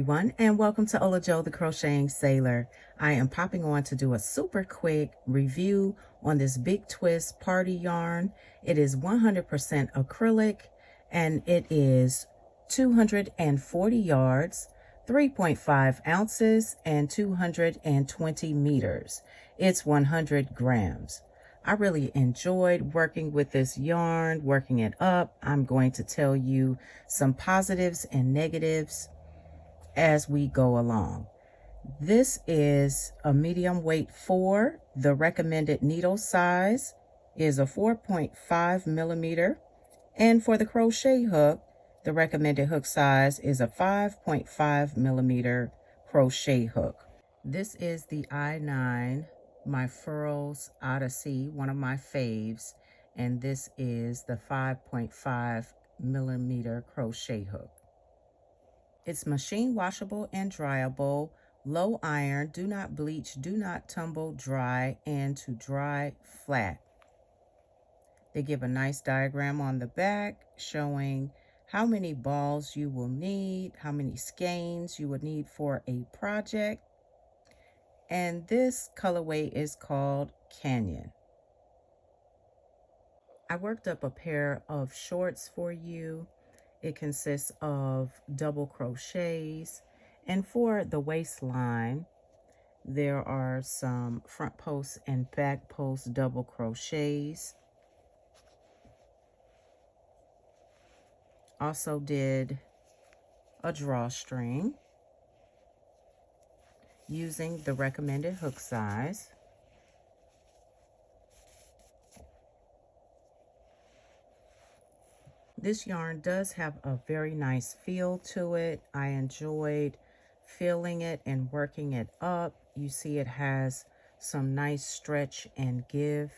everyone, and welcome to Ola Joe the Crocheting Sailor. I am popping on to do a super quick review on this Big Twist party yarn. It is 100% acrylic and it is 240 yards, 3.5 ounces, and 220 meters. It's 100 grams. I really enjoyed working with this yarn, working it up. I'm going to tell you some positives and negatives as we go along. This is a medium weight 4. The recommended needle size is a 4.5 millimeter. And for the crochet hook, the recommended hook size is a 5.5 millimeter crochet hook. This is the I9, my FURLS Odyssey, one of my faves. And this is the 5.5 millimeter crochet hook. It's machine washable and dryable, low iron, do not bleach, do not tumble dry, and to dry flat. They give a nice diagram on the back showing how many balls you will need, how many skeins you would need for a project. And this colorway is called Canyon. I worked up a pair of shorts for you. It consists of double crochets, and for the waistline, there are some front post and back post double crochets. Also did a drawstring using the recommended hook size. This yarn does have a very nice feel to it. I enjoyed feeling it and working it up. You see it has some nice stretch and give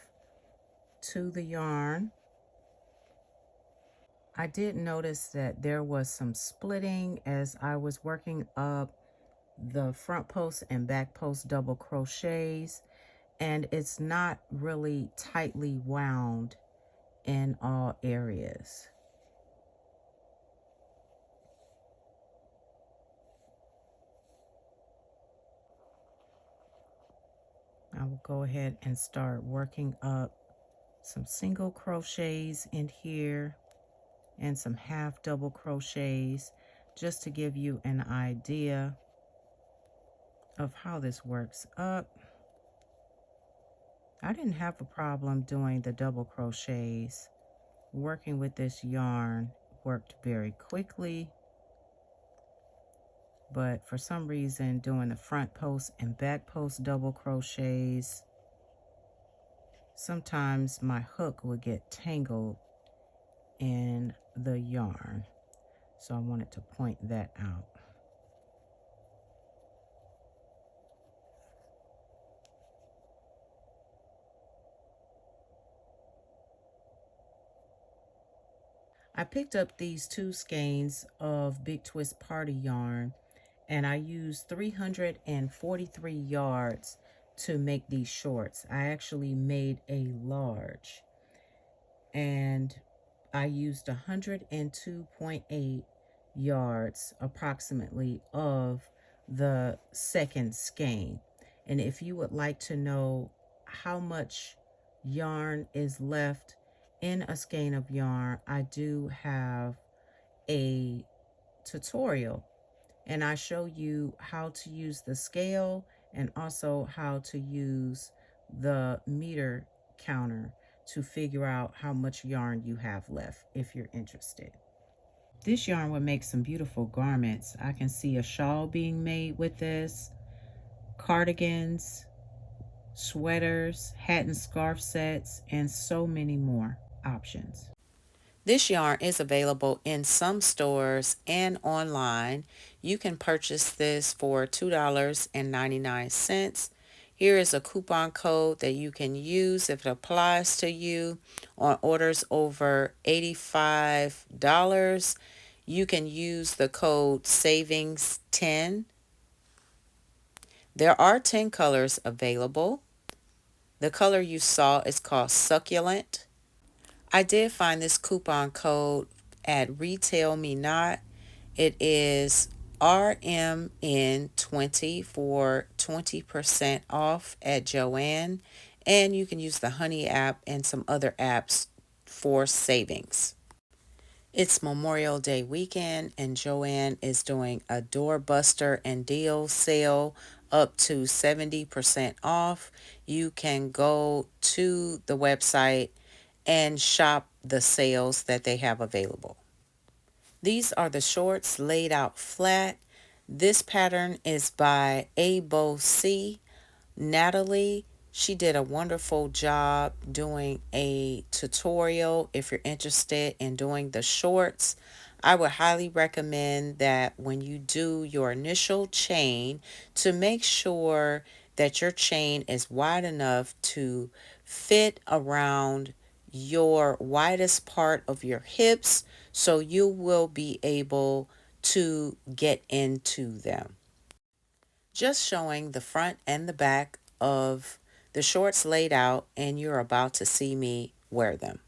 to the yarn. I did notice that there was some splitting as I was working up the front post and back post double crochets, and it's not really tightly wound in all areas. I will go ahead and start working up some single crochets in here and some half double crochets just to give you an idea of how this works up. I didn't have a problem doing the double crochets. Working with this yarn worked very quickly. But for some reason, doing the front post and back post double crochets, sometimes my hook would get tangled in the yarn. So I wanted to point that out. I picked up these 2 skeins of Big Twist Party yarn, and I used 343 yards to make these shorts. I actually made a large, and I used 102.8 yards approximately of the second skein. And if you would like to know how much yarn is left in a skein of yarn, I do have a tutorial, and I show you how to use the scale and also how to use the meter counter to figure out how much yarn you have left if you're interested. This yarn would make some beautiful garments. I can see a shawl being made with this, cardigans, sweaters, hat and scarf sets, and so many more options. This yarn is available in some stores and online. You can purchase this for $2.99. Here is a coupon code that you can use if it applies to you on orders over $85. You can use the code SAVINGS10. There are 10 colors available. The color you saw is called Succulent. I did find this coupon code at Retail Me Not. It is RMN20 for 20% off at Joann. And you can use the Honey app and some other apps for savings. It's Memorial Day weekend, and Joann is doing a doorbuster and deal sale up to 70% off. You can go to the website and shop the sales that they have available. These are the shorts laid out flat. This pattern is by ABoC Natalie. She did a wonderful job doing a tutorial. If you're interested in doing the shorts, I would highly recommend that when you do your initial chain, to make sure that your chain is wide enough to fit around your widest part of your hips, so you will be able to get into them. Just showing the front and the back of the shorts laid out, and you're about to see me wear them.